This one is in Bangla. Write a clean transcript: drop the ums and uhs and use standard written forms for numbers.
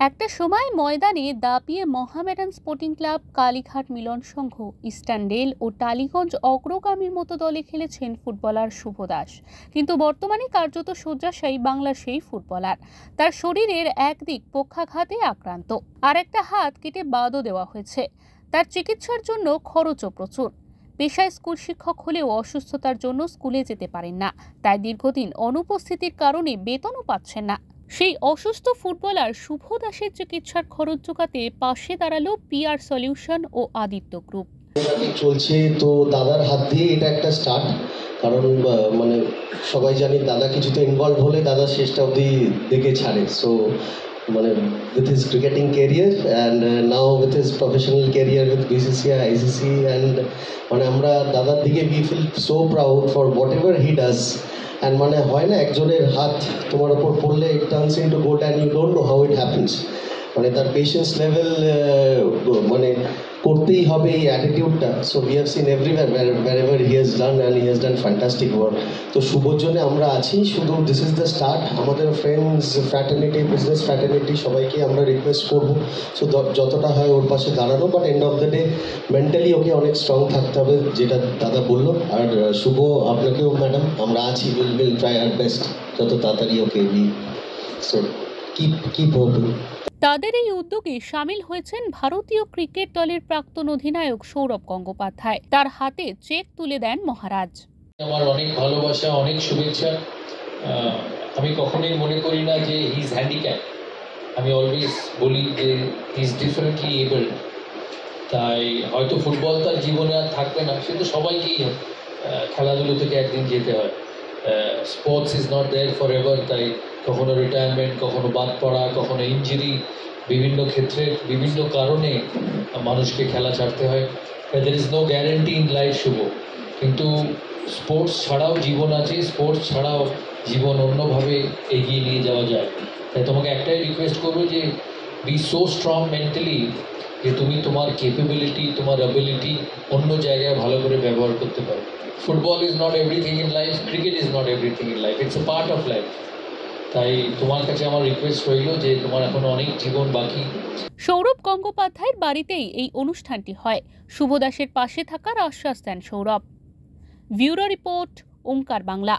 একটা সময় ময়দানে দাপিয়ে মোহামেডান স্পোর্টিং ক্লাব, কালীঘাট মিলন সংঘ, ইস্টার্ন রেল ও টালিগঞ্জ অগ্রগামীর মতো দলে খেলেছেন ফুটবলার শুভ দাস। কিন্তু বর্তমানে কার্যত শয্যাশায়ী বাংলার সেই ফুটবলার। তার শরীরের একদিক পক্ষাঘাতে আক্রান্ত, আর একটা হাত কেটে বাদও দেওয়া হয়েছে। তার চিকিৎসার জন্য খরচও প্রচুর। পেশায় স্কুল শিক্ষক হলেও অসুস্থতার জন্য স্কুলে যেতে পারেন না, তাই দীর্ঘদিন অনুপস্থিতির কারণে বেতনও পাচ্ছেন না। সেই অসুস্থ ফুটবলার শুভ দাসের চিকিৎসার খরচ জোগাতে পাশে দাঁড়ালো পিআর সলিউশন ও আদিত্য গ্রুপ। চলছে তো দাদার হাত দিয়ে এটা একটা স্টার্ট, কারণ মানে সবাই জানি দাদা কিছুতে ইনভলভ হলে দাদা শেষটা অবধি দেখে ছাড়ে। সো মানে with his cricketing career and now with his professional career with BCCI, ICC and মানে আমরা দাদার দিকে we feel so proud for whatever he does. And মানে হয় না একজনের হাত তোমার উপর পড়লে it turns into gold and you don't know how it happens. মানে তার পেশেন্স লেভেল মানে করতেই হবে এই অ্যাটিটিউডটা। So we have seen everywhere wherever he has done and he has done fantastic work. তো শুভর জন্য আমরা আছি, শুধু দিস ইজ দ্য স্টার্ট। আমাদের ফ্রেন্ডস ফ্র্যাটার্নিটি, বিজনেস ফ্র্যাটার্নিটি সবাইকে আমরা রিকোয়েস্ট করবো সো যতটা হয় ওর পাশে দাঁড়ানো, but end of the day mentally ওকে অনেক স্ট্রং থাকতে হবে, যেটা দাদা বললো। আর শুভ আপনাকেও ম্যাডাম আমরা আছি, উইল ট্রাই আর বেস্ট যত তাড়াতাড়ি ওকে সো কিপ হোপিং। তাদের এই উদ্যোগে সামিল হয়েছেন ভারতীয় ক্রিকেট দলের প্রাক্তন অধিনায়ক সৌরভ গঙ্গোপাধ্যায়। তার হাতে চেক তুলে দেন মহারাজ। আমার অনেক ভালোবাসা, অনেক শুভেচ্ছা। আমি কখনোই মনে করি না যে হি ইজ হ্যান্ডিক্যাপ। আমি অলওয়েজ বলি যে হি ইজ ডিফারেন্টলি এবল। তাই হয়তো ফুটবল তার জীবনে আর থাকবে না, সে তো সবাইকেই খেলাধুলো থেকে একদিন যেতে হয়। Sports is not there for ever. তাই কখনো রিটায়ারমেন্ট, কখনো বাদ পড়া, কখনো ইনজুরি, বিভিন্ন ক্ষেত্রে বিভিন্ন কারণে মানুষকে খেলা ছাড়তে হয়। There is no guarantee in life Shubh. কিন্তু স্পোর্টস ছাড়াও জীবন আছে, স্পোর্টস ছাড়াও জীবন অন্যভাবে এগিয়ে নিয়ে যাওয়া যায়। তাই তোমাকে একটাই রিকোয়েস্ট করবো যে বি সো স্ট্রং মেন্টালি যে তুমি তোমার ক্যাপাবিলিটি, তোমার অ্যাবিলিটি অন্য জায়গায় ভালো করে ব্যবহার করতে পারো। Football is not everything in life, cricket is not everything in life, it's a part of life. তাই তোমার কাছে আমার রিকোয়েস্ট রইল যে তোমার এখন অনেক জীবন বাকি। সৌরভ গঙ্গোপাধ্যায়ের বাড়িতেই এই অনুষ্ঠানটি হয়। শুভ দাসের পাশে থাকার আশ্বাস দেন সৌরভ। ব্যুরো রিপোর্ট, ওঙ্কার বাংলা।